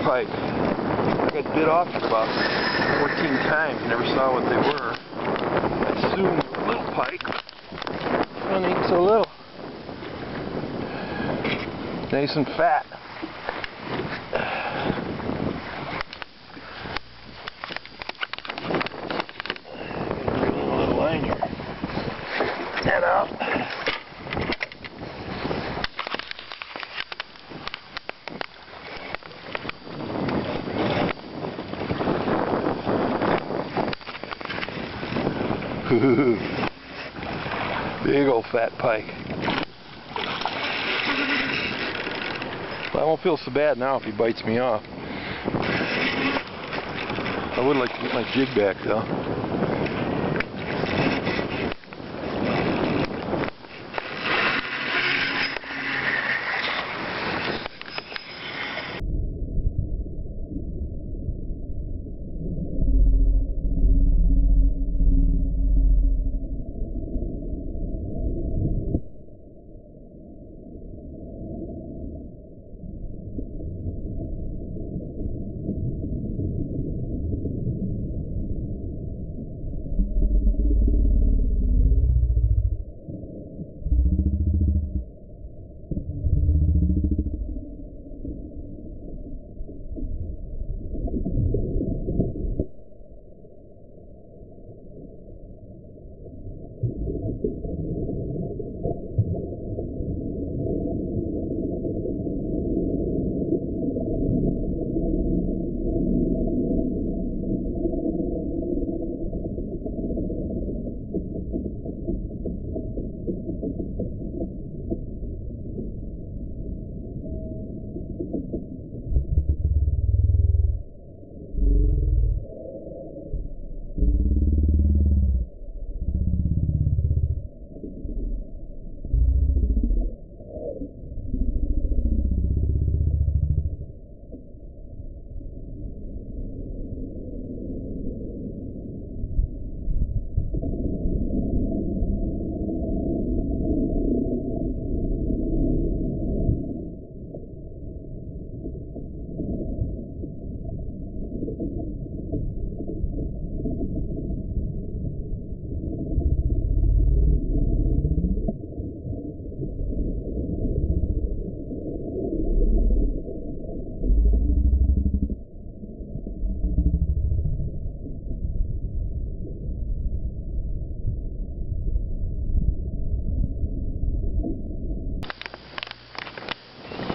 pike. I got bit off about 14 times, never saw what they were. I assumed they were little pike. One ain't so little. Nice and fat. A little line here. That out. Big old fat pike. Well, I won't feel so bad now if he bites me off. I would like to get my jig back though.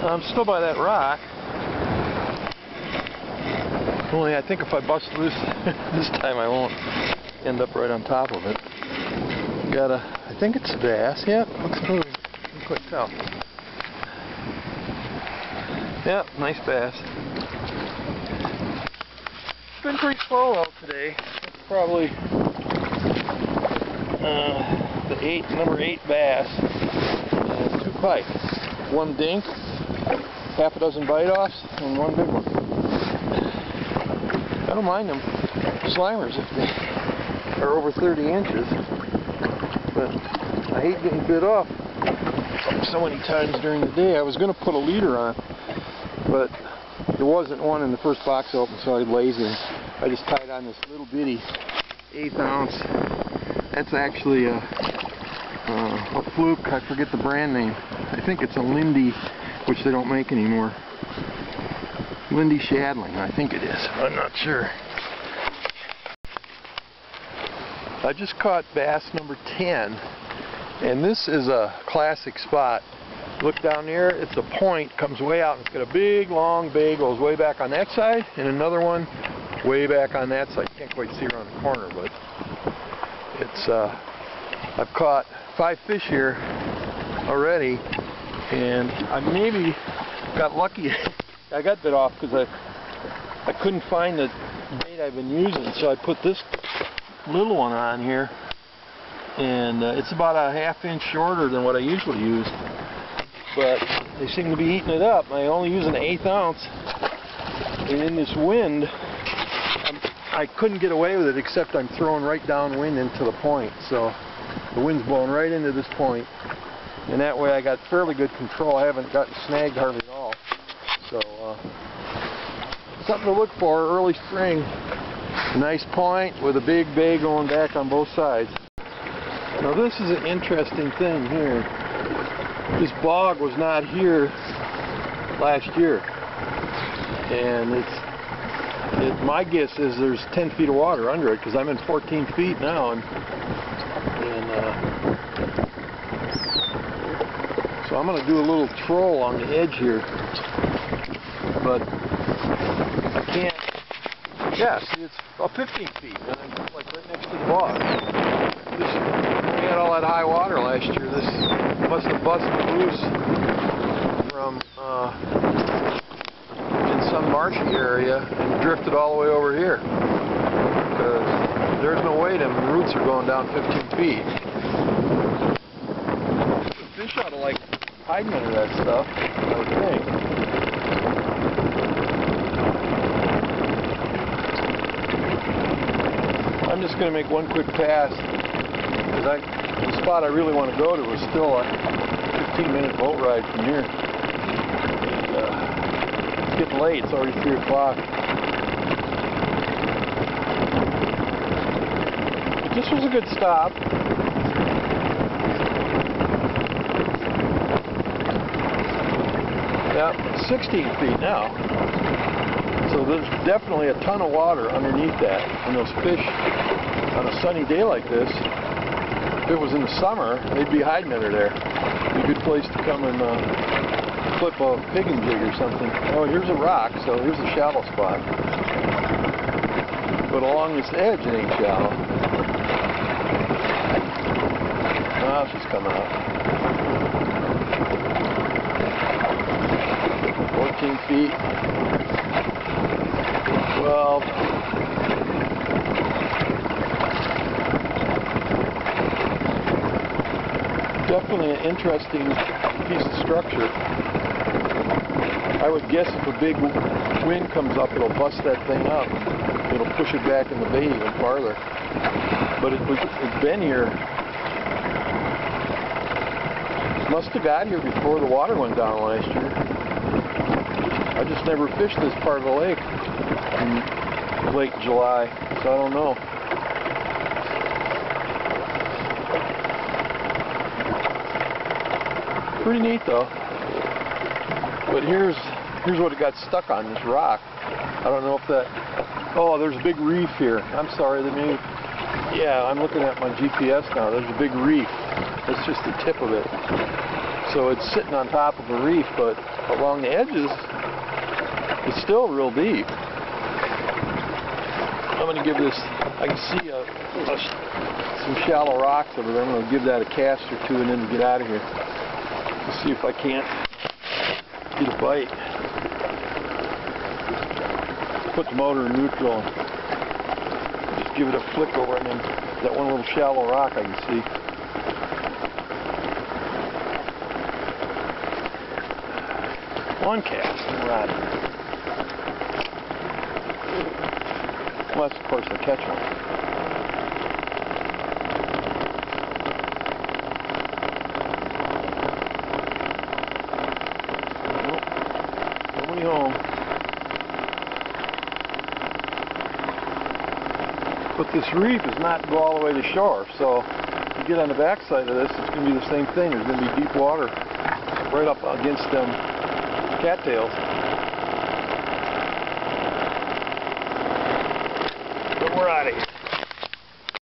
I'm still by that rock. Only I think if I bust loose this time I won't end up right on top of it. Got a, I think it's a bass. Yep, looks moving. Can't quite tell. Yep, nice bass. It's been pretty slow out today. It's probably the number 8 bass and 2 pike. 1 dink, half a dozen bite-offs, and 1 big one. I don't mind them slimers if they are over 30 inches, but I hate getting bit off so many times during the day. I was going to put a leader on, but there wasn't one in the first box open, so I was lazy. I just tied on this little bitty 1/8 ounce. That's actually a fluke. I forget the brand name. I think it's a Lindy, which they don't make anymore. Lindy Shadling, I think it is. I'm not sure. I just caught bass number 10, and this is a classic spot. Look down there, it's a point, comes way out, and it's got a big, long bay, goes way back on that side, and another one way back on that side. Can't quite see around the corner, but it's, I've caught 5 fish here already, and I maybe got lucky. I got bit off because I couldn't find the bait I've been using, so I put this little one on here, and it's about a ½ inch shorter than what I usually use, but they seem to be eating it up. I only use an 1/8 ounce, and in this wind I couldn't get away with it, except I'm throwing right downwind into the point, so the wind's blowing right into this point, and that way I got fairly good control. I haven't gotten snagged hardly at all. So something to look for early spring. A nice point with a big bay going back on both sides. Now this is an interesting thing here. This bog was not here last year, and my guess is there's 10 feet of water under it, because I'm in 14 feet now, and so I'm going to do a little troll on the edge here, but I can't. Yeah, see, it's about 15 feet, and I'm like right next to the bog. We had all that high water last year. This must have busted loose from in some marshy area and drifted all the way over here. Because there's no way them roots are going down 15 feet. The fish ought to like hiding under that stuff, I would think. I'm just going to make one quick pass, because the spot I really want to go to is still a 15-minute boat ride from here. It's getting late, it's already 3 o'clock. But this was a good stop. Yeah, 16 feet now. So there's definitely a ton of water underneath that, and those fish on a sunny day like this, if it was in the summer, they'd be hiding under there. It'd be a good place to come and flip a pigging jig or something. Oh, here's a rock, so here's a shallow spot. But along this edge it ain't shallow. Now she's coming up. 14 feet. 12. Definitely an interesting piece of structure. I would guess if a big wind comes up, it'll bust that thing up. It'll push it back in the bay even farther. But it's been here. It must have got here before the water went down last year. I just never fished this part of the lake in late July, so I don't know. Pretty neat though. But here's what it got stuck on, this rock. I don't know if that. Oh, there's a big reef here. I'm sorry, yeah, I'm looking at my GPS now. There's a big reef. That's just the tip of it. So it's sitting on top of a reef, but along the edges, it's still real deep. I'm going to give this, I can see some shallow rocks over there. I'm going to give that a cast or two and then get out of here. Let's see if I can't get a bite. Put the motor in neutral and just give it a flick over, and then that one little shallow rock I can see. One cast, and we're out of here. Unless, of course, I catch one. Nope. Nobody home. But this reef does not go all the way to shore, so if you get on the backside of this, it's going to be the same thing. There's going to be deep water right up against them cattails. But we're out of here.